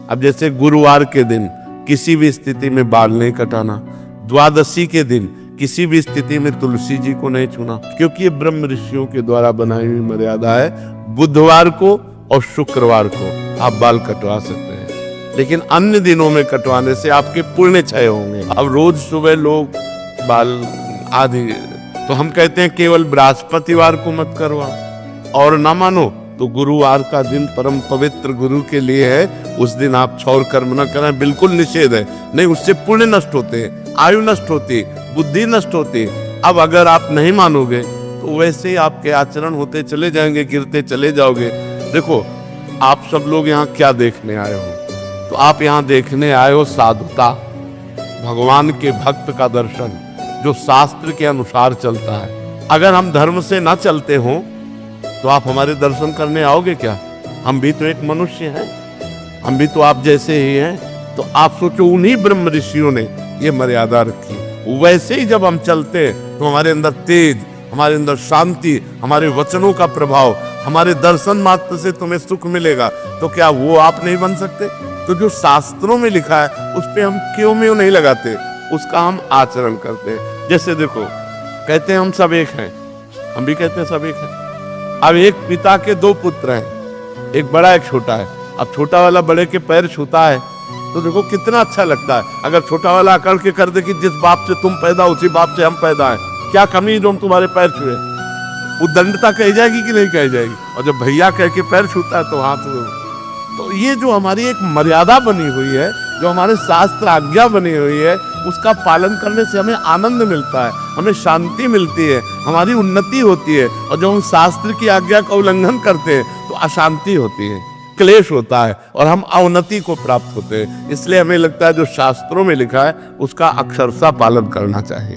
अब जैसे गुरुवार के दिन किसी भी स्थिति में बाल नहीं कटाना, द्वादशी के दिन किसी भी स्थिति में तुलसी जी को नहीं छूना, क्योंकि ये ब्रह्म ऋषियों के द्वारा बनाई हुई मर्यादा है। बुधवार को और शुक्रवार को आप बाल कटवा सकते हैं, लेकिन अन्य दिनों में कटवाने से आपके पुण्य क्षय होंगे। अब रोज सुबह लोग बाल आदि, तो हम कहते हैं केवल बृहस्पतिवार को मत करवा, और ना मानो तो गुरुवार का दिन परम पवित्र गुरु के लिए है, उस दिन आप क्षौर कर्म न करें, बिल्कुल निषेध है। नहीं, उससे पुण्य नष्ट होते हैं, आयु नष्ट होती, बुद्धि नष्ट होती। अब अगर आप नहीं मानोगे तो वैसे ही आपके आचरण होते चले जाएंगे, गिरते चले जाओगे। देखो, आप सब लोग यहाँ क्या देखने आए हो? तो आप यहाँ देखने आए हो साधुता, भगवान के भक्त का दर्शन, जो शास्त्र के अनुसार चलता है। अगर हम धर्म से ना चलते हो तो आप हमारे दर्शन करने आओगे क्या? हम भी तो एक मनुष्य हैं, हम भी तो आप जैसे ही हैं। तो आप सोचो, उन्हीं ब्रह्म ऋषियों ने ये मर्यादा रखी। वैसे ही जब हम चलते तो हमारे अंदर तेज, हमारे अंदर शांति, हमारे वचनों का प्रभाव, हमारे दर्शन मात्र से तुम्हें सुख मिलेगा। तो क्या वो आप नहीं बन सकते? तो जो शास्त्रों में लिखा है उस पे हम क्यों नहीं लगाते, उसका हम आचरण करते हैं। जैसे देखो, कहते हैं हम सब एक हैं, हम भी कहते हैं सब एक हैं। अब एक पिता के दो पुत्र हैं, एक बड़ा एक छोटा है। अब छोटा वाला बड़े के पैर छूता है तो देखो कितना अच्छा लगता है। अगर छोटा वाला अकड़ के कर दे कि जिस बाप से तुम पैदा उसी बाप से हम पैदा हैं, क्या कमी जो हम तुम्हारे पैर छुए, वो दंडता कही जाएगी कि नहीं कही जाएगी? और जब भैया कह के पैर छूता है तो हाथ। तो ये जो हमारी एक मर्यादा बनी हुई है, जो हमारे शास्त्र आज्ञा बनी हुई है, उसका पालन करने से हमें आनंद मिलता है, हमें शांति मिलती है, हमारी उन्नति होती है। और जब हम शास्त्र की आज्ञा का उल्लंघन करते हैं तो अशांति होती है, क्लेश होता है और हम अवनति को प्राप्त होते हैं। इसलिए हमें लगता है जो शास्त्रों में लिखा है उसका अक्षरशः पालन करना चाहिए।